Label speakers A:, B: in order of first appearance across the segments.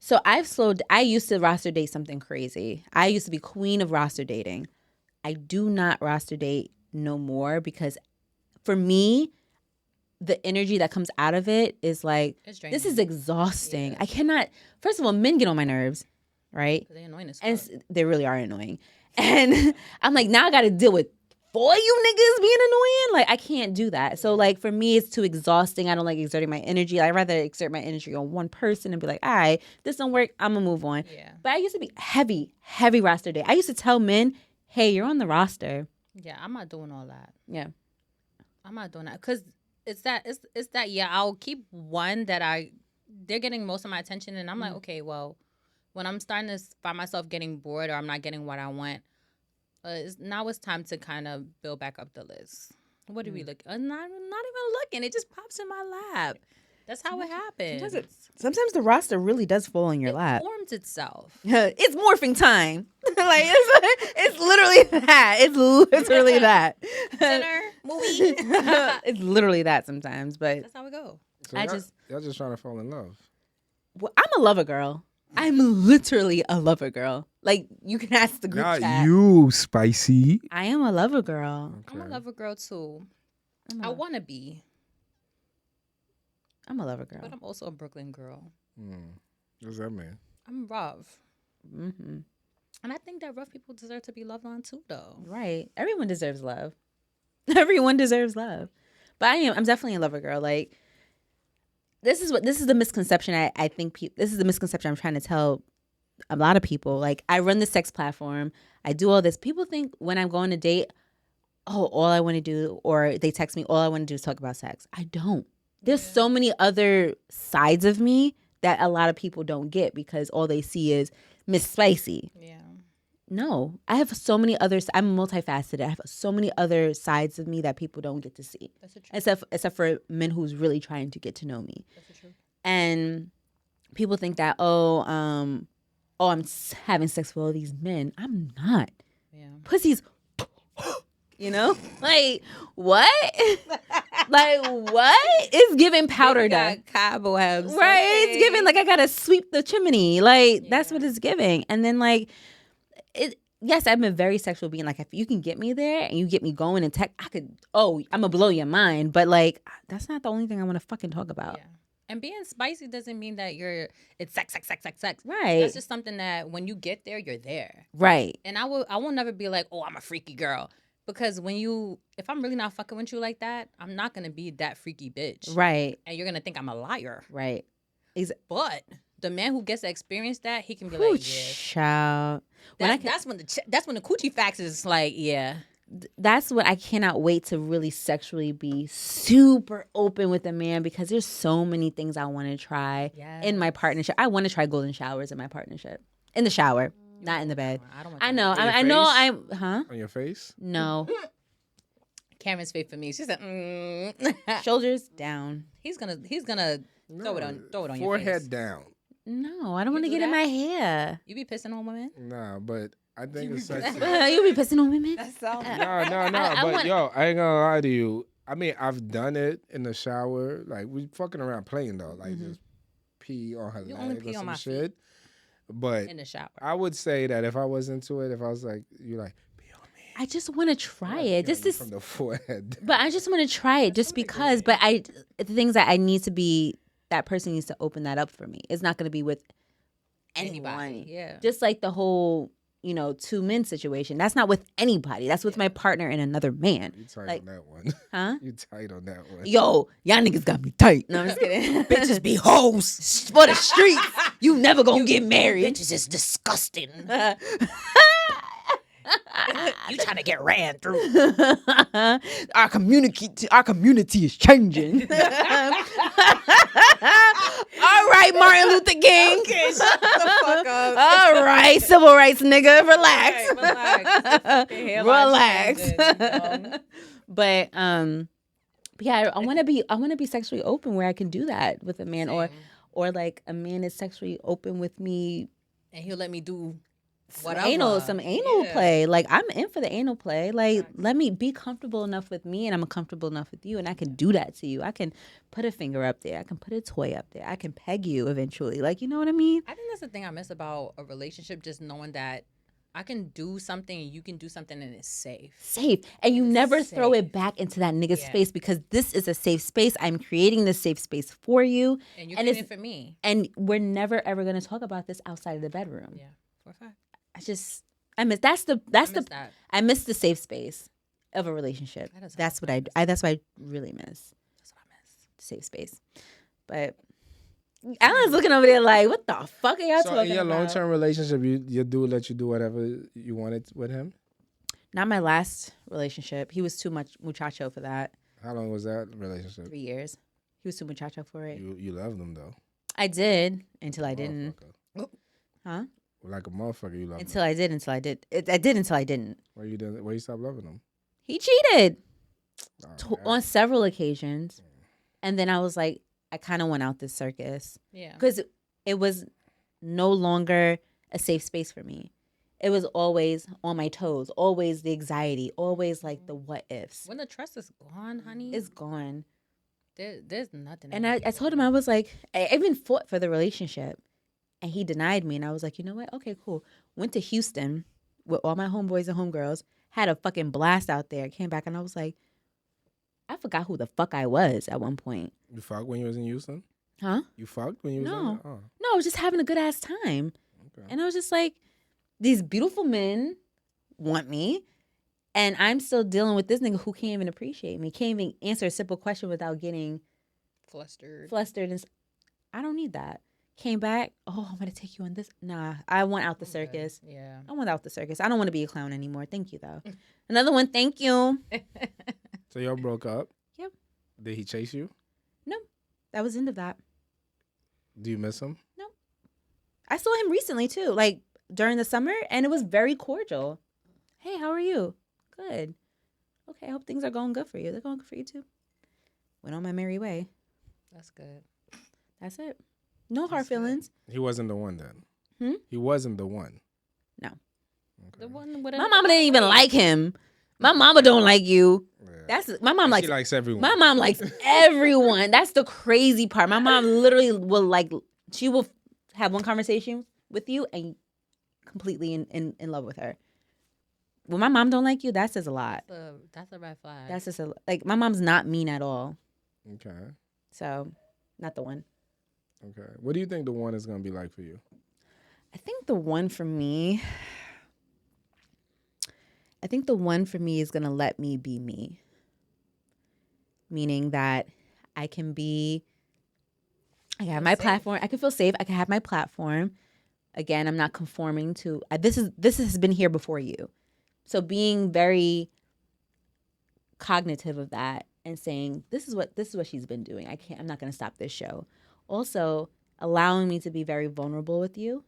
A: So I used to roster date something crazy. I used to be queen of roster dating. I do not roster date no more because for me, the energy that comes out of it is like, this is exhausting. I cannot, first of all, men get on my nerves, right?
B: They're annoying as fuck.
A: And they really are annoying. And I'm like, now I got to deal with 4 you niggas being annoying. Like, I can't do that. So, like, for me, it's too exhausting. I don't like exerting my energy. I'd rather exert my energy on one person and be like, all right, this don't work. I'm going to move on.
B: Yeah.
A: But I used to be heavy roster day. I used to tell men, hey, you're on the roster.
B: Yeah, I'm not doing all that.
A: Yeah.
B: I'm not doing that because it's that yeah, I'll keep one that they're getting most of my attention, and I'm like, okay, well, when I'm starting to find myself getting bored or I'm not getting what I want, now it's time to kind of build back up the list. What do we look? Not even looking. It just pops in my lap. That's how it happens.
A: Sometimes the roster really does fall in your lap.
B: It forms itself.
A: It's morphing time. Like it's literally that. It's literally that.
B: Dinner, movie.
A: It's literally that sometimes, but
B: that's how it goes.
C: So y'all just trying to fall in love.
A: Well, I'm a lover girl. I'm literally a lover girl. Like, you can ask the group
C: Not
A: chat.
C: you, spicy.
A: I am a lover girl.
B: I'm a lover girl too. I want to be.
A: I'm a lover girl.
B: But I'm also a Brooklyn girl.
C: What's that mean?
B: I'm rough.
A: Mm-hmm.
B: And I think that rough people deserve to be loved on too, though.
A: Right. Everyone deserves love. Everyone deserves love. But I'm definitely a lover girl. Like, this is the misconception I think this is the misconception I'm trying to tell a lot of people. Like, I run the sex platform. I do all this. People think when I'm going to date, oh, all I want to do, or they text me, all I want to do is talk about sex. I don't. There's so many other sides of me that a lot of people don't get because all they see is Miss Spicy.
B: Yeah.
A: No, I have so many others. I'm multifaceted. I have so many other sides of me that people don't get to see.
B: That's the truth.
A: Except for men who's really trying to get to know me.
B: That's the truth.
A: And people think that, I'm having sex with all these men. I'm not.
B: Yeah.
A: Pussy's, like, what? Like, what? It's giving powder dust.
B: Cobwebs.
A: Right?
B: Okay.
A: It's giving, like, I gotta sweep the chimney. Like, that's what it's giving. And then, like, yes, I'm a very sexual being. Like, if you can get me there and you get me going and I'm gonna blow your mind. But, like, that's not the only thing I want to fucking talk about.
B: Yeah. And being spicy doesn't mean that it's sex.
A: Right.
B: That's just something that when you get there, you're there.
A: Right.
B: And I will never be like, oh, I'm a freaky girl. Because if I'm really not fucking with you like that, I'm not going to be that freaky bitch.
A: Right.
B: And you're going to think I'm a liar.
A: Right.
B: But the man who gets to experience that, he can be like, yeah.
A: Child.
B: That's when the coochie facts is like, yeah.
A: That's what I cannot wait to really sexually be super open with a man because there's so many things I want to try in my partnership. I want to try golden showers in my partnership. In the shower, not in the bed. I know.
C: On your face?
A: No.
B: Karen's face for me. She said,
A: Shoulders down.
B: He's gonna throw it on your face.
C: Forehead down.
A: No, I don't want to get in my hair.
B: You be pissing on women?
C: Nah, but I think it's sexy.
A: You be pissing on women?
C: No. But yo, I ain't gonna lie to you. I mean, I've done it in the shower. Like, we fucking around playing though. Like, just pee on her leg or some shit. But
B: in the shower.
C: I would say that if I was into it, if I was like, you're like, pee on me.
A: I just want to try it. Just
C: from the forehead.
A: But I just want to try it just because. But the things that I need to be, that person needs to open that up for me. It's not going to be with anyone.
B: Anybody. Yeah.
A: Just like the whole, 2 men situation. That's not with anybody. That's with my partner and another man.
C: You tight on that one.
A: Huh?
C: You tight on that one.
A: Yo, y'all niggas got me tight. No, I'm just kidding.
B: Bitches be hoes
A: For the streets. You never gonna get married.
B: Bitches is disgusting. You trying to get ran through.
A: Our community is changing. All right, Martin Luther King.
B: Okay, shut the fuck up.
A: All right, civil rights nigga, relax.
B: Okay,
A: relax. But yeah, I want to be sexually open where I can do that with a man. Or like a man is sexually open with me
B: and he'll let me do
A: some anal play. Like, I'm in for the anal play. Like, let me be comfortable enough with me, and I'm comfortable enough with you, and I can do that to you. I can put a finger up there. I can put a toy up there. I can peg you eventually. Like, you know what I mean?
B: I think that's the thing I miss about a relationship, just knowing that I can do something and you can do something and it's safe.
A: And you never throw it back into that nigga's face, because this is a safe space. I'm creating this safe space for you.
B: And you're creating it for me.
A: And we're never, ever going to talk about this outside of the bedroom.
B: Yeah, for a fact.
A: I miss I miss the safe space of a relationship. That's what I really miss.
B: That's what I miss.
A: Safe space. But Alan's looking over there like, what the fuck are y'all talking about?
C: So in your long-term relationship, your dude let you do whatever you wanted with him?
A: Not my last relationship. He was too much muchacho for that.
C: How long was that relationship?
A: 3 years. He was too muchacho for it.
C: You loved him, though.
A: I did until I didn't. Huh?
C: Like a motherfucker, you loved him.
A: Until I did. I did until I didn't.
C: Why you stopped loving him?
A: He cheated on several occasions. And then I was like, I kind of went out this circus. Yeah. Because it was no longer a safe space for me. It was always on my toes, always the anxiety, always like the what ifs.
B: When the trust is gone, honey.
A: It's gone.
B: There's nothing.
A: And I told him, I was like, I even fought for the relationship. And he denied me. And I was like, you know what? Okay, cool. Went to Houston with all my homeboys and homegirls. Had a fucking blast out there. Came back and I was like, I forgot who the fuck I was at one point.
C: You fucked when you was in Houston?
A: Huh?
C: You fucked when you was in
A: No, I was just having a good ass time. Okay. And I was just like, these beautiful men want me. And I'm still dealing with this nigga who can't even appreciate me. Can't even answer a simple question without getting flustered. And I don't need that. Came back, I'm going to take you on this. Nah, I want out the circus. Yeah. I want out the circus. I don't want to be a clown anymore. Thank you, though. Another one, thank you.
C: So y'all broke up?
A: Yep.
C: Did he chase you?
A: No. That was the end of that.
C: Do you miss him?
A: No. I saw him recently, too, like during the summer, and it was very cordial. Hey, how are you? Good. Okay, I hope things are going good for you. They're going good for you, too. Went on my merry way.
B: That's good.
A: That's it. No hard feelings.
C: He wasn't the one then. He wasn't the one.
A: No.
B: Okay. The one. My
A: mama didn't even like him. My mama don't like you. Yeah. That's my mom.
C: She likes everyone.
A: My mom likes everyone. That's the crazy part. My mom literally will she will have one conversation with you and completely in love with her. When my mom don't like you, that says a lot.
B: That's a red flag.
A: That's just my mom's not mean at all.
C: Okay.
A: So, not the one.
C: Okay. What do you think the one is going to be like for you?
A: I think the one for me is going to let me be me. Meaning that I can have my platform. I can feel safe. I can have my platform. Again, I'm not conforming to, this has been here before you. So being very cognitive of that and saying, this is what she's been doing. I'm not going to stop this show. Also, allowing me to be very vulnerable with you.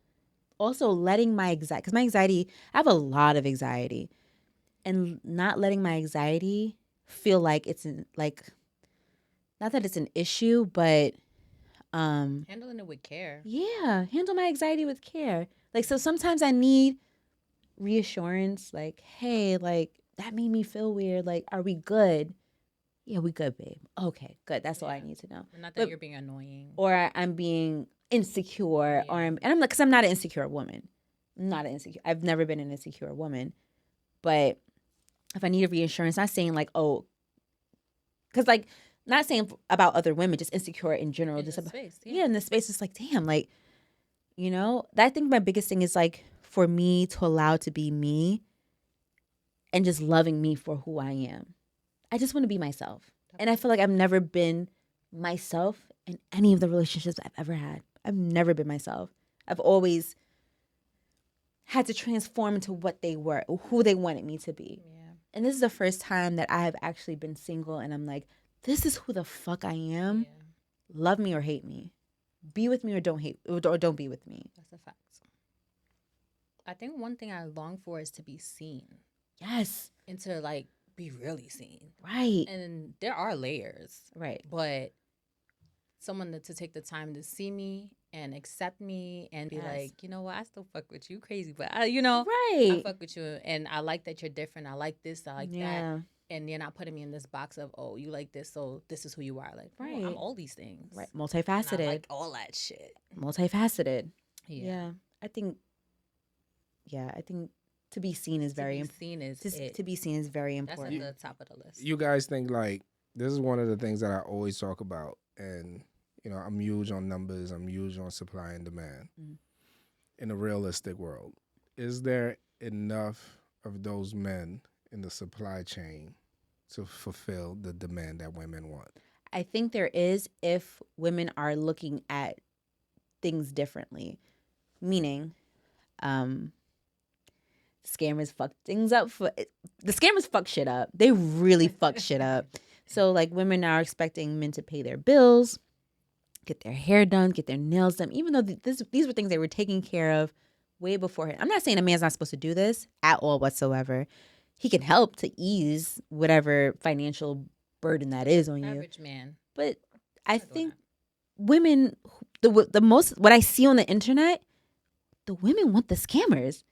A: Also, letting my anxiety, because my anxiety, I have a lot of anxiety, and not letting my anxiety feel like it's not that it's an issue, but
B: handling it with care.
A: Yeah, handle my anxiety with care. Like, so sometimes I need reassurance, like, hey, like, that made me feel weird. Like, are we good? Yeah, we good, babe. Okay, good. That's all I need to know.
B: Not that you're being annoying.
A: Or I'm being insecure. Yeah. And I'm like, because I'm not an insecure woman. I've never been an insecure woman. But if I need a reassurance, not saying like, because like, not saying about other women, just insecure in general. In the space. Yeah, in the space, it's like, damn, like, I think my biggest thing is like, for me to allow to be me and just loving me for who I am. I just want to be myself. And I feel like I've never been myself in any of the relationships I've ever had. I've never been myself. I've always had to transform into what they were, or who they wanted me to be. Yeah. And this is the first time that I have actually been single and I'm like, this is who the fuck I am. Yeah. Love me or hate me. Be with me or don't be with me.
B: That's a fact. I think one thing I long for is to be seen.
A: Yes.
B: And to like be really seen.
A: Right.
B: And there are layers.
A: Right.
B: But someone to take the time to see me and accept me and be like, you know what, I still fuck with you, crazy, but I
A: Right.
B: fuck with you, and I like that you're different. I like this, I like that, and you're not putting me in this box of, oh, you like this, so this is who you are. Like, right, I'm all these things.
A: Right, multifaceted.
B: And I like all that shit.
A: Multifaceted.
B: Yeah.
A: I think to be seen is very important. To be seen is very important.
B: That's at the top of the list.
C: You guys think like this is one of the things that I always talk about, and I'm huge on numbers. I'm huge on supply and demand. Mm-hmm. In a realistic world, is there enough of those men in the supply chain to fulfill the demand that women want?
A: I think there is if women are looking at things differently. Meaning, scammers fuck things up. The scammers fuck shit up. They really fuck shit up. So like women are expecting men to pay their bills, get their hair done, get their nails done, even though these were things they were taking care of way beforehand. I'm not saying a man's not supposed to do this at all whatsoever. He can help to ease whatever financial burden that is on you.
B: Average man.
A: But I think women, the most, what I see on the internet, the women want the scammers.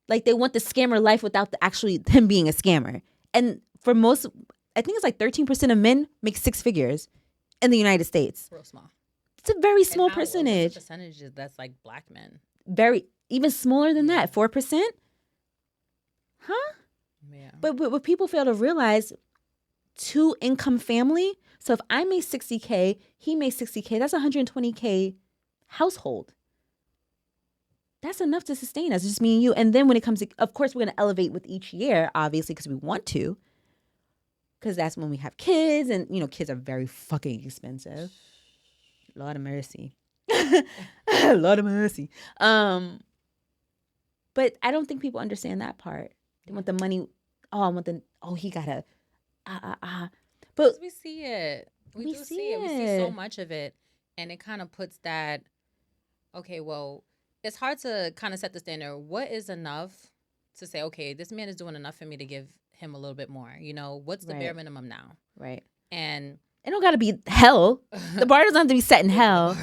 A: Like they want the scammer life without actually him being a scammer. And for most, I think it's like 13% of men make six figures in the United States.
B: Real small.
A: It's a very small percentage.
B: Percentages that's like black men.
A: Even smaller than that, 4%. Huh?
B: Yeah.
A: But what people fail to realize, 2-income family. So if I make 60K, he makes 60K. That's 120K household. That's enough to sustain us, just me and you. And then when it comes to, of course, we're going to elevate with each year, obviously, because we want to. Because that's when we have kids. And, kids are very fucking expensive. Lord of mercy. Lord of mercy. But I don't think people understand that part. They want the money. He got to, But
B: we see it. We do see it. We see so much of it. And it kind of puts that, okay, well, it's hard to kind of set the standard. What is enough to say, okay, this man is doing enough for me to give him a little bit more? What's the bare minimum now?
A: Right.
B: And
A: it don't got to be hell. The bar doesn't have to be set in hell.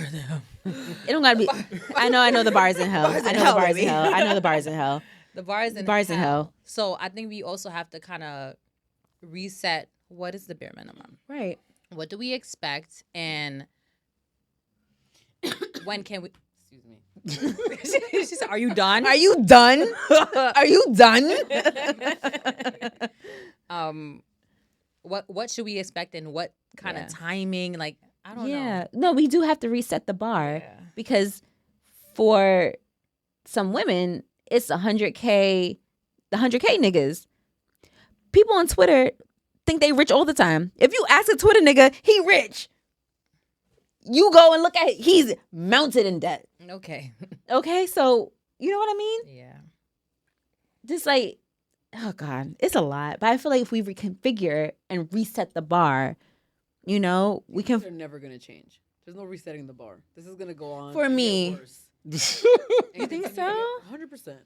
A: It don't got to be. I know the bar's in hell. I know the bar's in hell. I know the bar's in hell.
B: The bar's in hell. So I think we also have to kind of reset what is the bare minimum.
A: Right.
B: What do we expect? And when can we... Excuse me. She said, are you done?
A: Are you done? Are you done?
B: What should we expect and what kind of timing? Like, I don't know.
A: Yeah. No, we do have to reset the bar because for some women, it's 100K, the 100K niggas. People on Twitter think they rich all the time. If you ask a Twitter nigga, he rich. You go and look at it, he's mounted in debt.
B: Okay.
A: Okay, so you know what I mean?
B: Yeah.
A: Just like, oh God, it's a lot. But I feel like if we reconfigure and reset the bar, we can.
D: They're never gonna change. There's no resetting the bar. This is gonna go on
A: for me.
D: You think so? 100%.
C: So
D: it's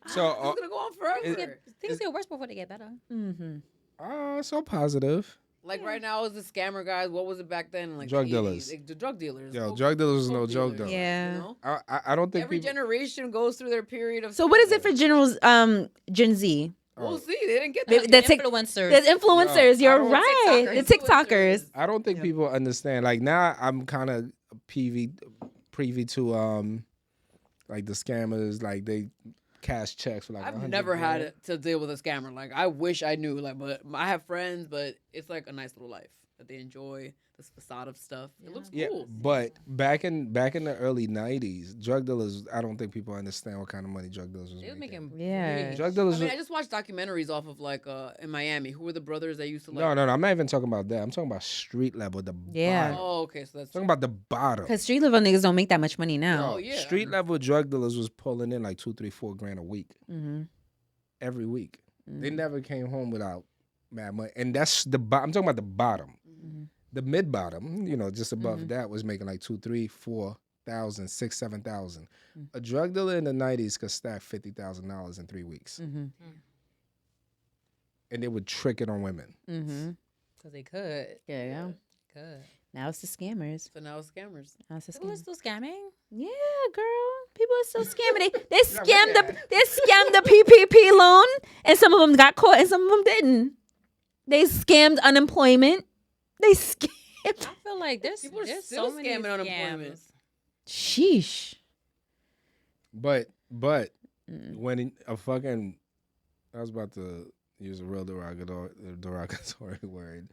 D: gonna go on forever.
B: Things get worse before they get better.
A: Mm-hmm.
C: So positive.
D: Like right now, is the scammer guys? What was it back then? Like
C: drug dealers.
D: The drug dealers.
C: Yo, drug dealers is no joke though.
A: Yeah.
C: I don't think
D: every generation goes through their period of.
A: So what is it for Gen Z?
D: We'll see. They didn't get that.
A: The
B: influencers.
A: The influencers. You're right. The TikTokers.
C: I don't think people understand. Like now, I'm kind of privy to like the scammers. Like they cash checks for like.
D: I've never had to deal with a scammer. Like I wish I knew. Like, but I have friends. But it's like a nice little life that they enjoy. This facade of stuff. It looks cool.
C: But back in the early '90s, drug dealers. I don't think people understand what kind of money drug dealers was making. Drug dealers.
D: I just watched documentaries off of like in Miami. Who were the brothers that used to like?
C: No. I'm not even talking about that. I'm talking about street level. The bottom.
D: Oh, okay. So that's
C: talking about the bottom.
A: Because street level niggas don't make that much money now.
D: Oh yeah.
C: Street level drug dealers was pulling in like $2, $3, $4 a week.
A: Mm-hmm.
C: Every week. Mm-hmm. They never came home without mad money, and that's the bottom. I'm talking about the bottom. Mm-hmm. The mid bottom, just above that was making like $2,000, $3,000, $4,000, $6,000, $7,000. Mm-hmm. A drug dealer in the '90s could stack $50,000 in 3 weeks, and they would trick it on women.
B: Because they could.
A: Yeah.
B: Could.
A: Now it's the scammers.
D: So now it's scammers.
A: Now it's the
B: People are
A: scammers.
B: still scamming.
A: Yeah, girl. People are still scamming. They scammed the PPP loan, and some of them got caught, and some of them didn't. They scammed unemployment. They scammed.
B: I feel like there's
D: People are
B: there's
D: still
B: so many
D: scamming unemployment.
B: scams.
A: Sheesh.
C: But when a fucking, I was about to use a real derogatory word,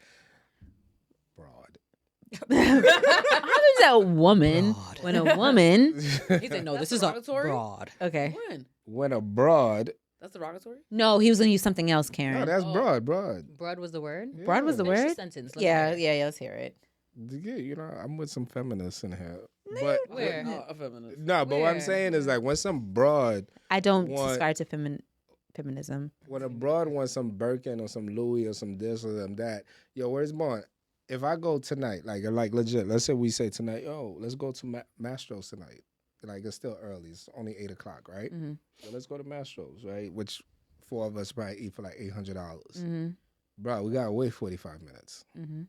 C: broad.
A: How is that a woman
B: Broad.
A: when a woman?
B: He said, "No,
D: That's
B: this is a
D: derogatory?
B: broad."
A: Okay.
C: When a broad,
D: That's derogatory?
A: No, he was gonna use something else, Karen.
C: no, that's
D: Oh.
C: broad.
B: Broad was the word.
C: Yeah.
A: Broad was the
B: Finish the
A: word.
B: sentence. Let's
A: Yeah,
B: hear it.
A: yeah. Let's hear it.
C: Yeah, you know, I'm with some feminists in here. But
B: Where?
D: A feminist.
C: no, but what I'm
B: Where?
C: saying is like when some broad,
A: I don't
C: What?
A: subscribe to feminism.
C: when a broad wants some Birkin or some Louis or some this or some that, yo, where's Born? If I go tonight, like legit, let's say we say tonight, yo, let's go to Mastro's tonight. Like it's still early, it's only 8:00, right?
A: Mm-hmm.
C: So let's go to Mastro's, right? Which 4 of us probably eat for like $800.
A: Mm-hmm.
C: Bro, we gotta wait 45 minutes
A: Mm-hmm.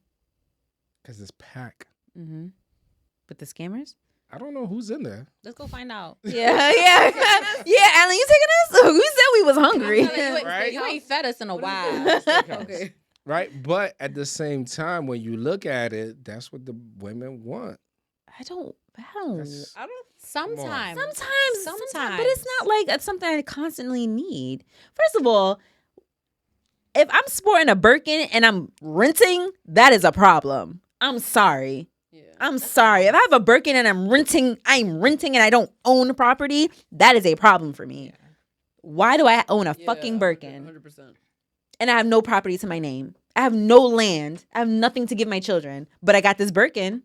C: because it's packed.
A: Mm-hmm. But the scammers?
C: I don't know who's in there.
B: Let's go find out.
A: Yeah, yeah, yeah. Alan, you taking us? Who said we was hungry?
C: Right?
B: You ain't fed us in a
D: What
B: while.
D: is this? Okay.
C: Right? But at the same time, when you look at it, that's what the women want.
A: I don't.
C: That's-
D: I don't.
B: Sometimes.
A: Sometimes, but it's not like it's something I constantly need. First of all, if I'm sporting a Birkin and I'm renting, that is a problem. I'm sorry.
D: Yeah.
A: I'm sorry. If I have a Birkin and I'm renting and I don't own property, that is a problem for me. Why do I own a fucking Birkin
D: 100%.
A: and I have no property to my name? I have no land. I have nothing to give my children, but I got this Birkin.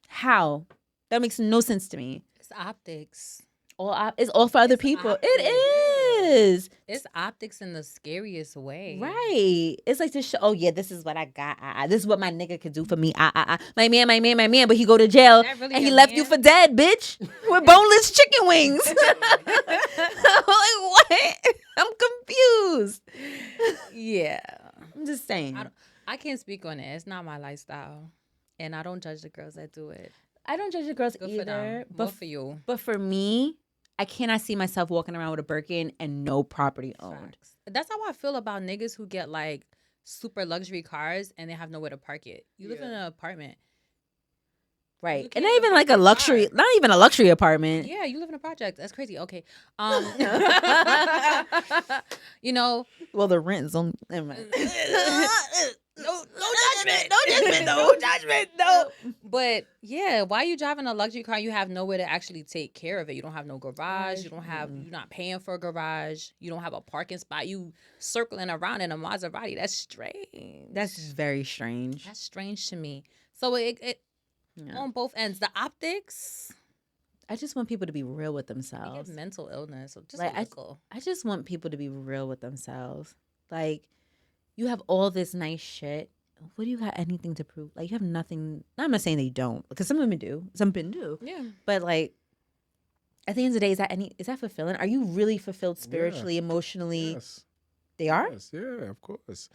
A: How? That makes no sense to me.
B: It's optics.
A: It's all for other
B: It's
A: people.
B: optics.
A: It is.
B: It's optics in the scariest way.
A: Right. It's like to show, oh yeah, this is what I got. This is what my nigga could do for me. My man, but he go to jail
B: That really
A: and he
B: your
A: left
B: man?
A: you for dead, bitch. With boneless chicken wings. I'm like, what? I'm confused. Yeah. I'm just saying.
B: I can't speak on it. It's not my lifestyle. And I don't judge the girls that do it.
A: I don't judge the girls
B: Good
A: either.
B: for them.
A: But
B: More for you.
A: But for me, I cannot see myself walking around with a Birkin and no property owned.
B: Facts. That's how I feel about niggas who get like super luxury cars and they have nowhere to park it. You live in an apartment.
A: Right.
B: You
A: And
B: can't
A: not even
B: even
A: like a
B: park your
A: luxury,
B: car.
A: not even a luxury apartment.
B: Yeah, you live in a project. That's crazy. Okay. You know,
A: Well, the rent is only. Never mind.
B: no judgment, no judgment. But yeah, why are you driving a luxury car? You have nowhere to actually take care of it. You don't have no garage. You don't have. You're not paying for a garage. You don't have a parking spot. You circling around in a Maserati. That's strange.
A: That's very strange.
B: That's strange to me. So it
A: Yeah.
B: on both ends. The optics.
A: I just want people to be real with
B: You
A: themselves.
B: get mental illness. So just
A: Like,
B: a little.
A: I just want people to be real with themselves. Like, you have all this nice shit. What do you got anything to prove? Like, you have nothing. I'm not saying they don't, because some women do. Some men do.
B: Yeah.
A: But like, at the end of the day, is that fulfilling? Are you really fulfilled spiritually, emotionally?
C: Yes.
A: They are?
C: Yes. Yeah, of course.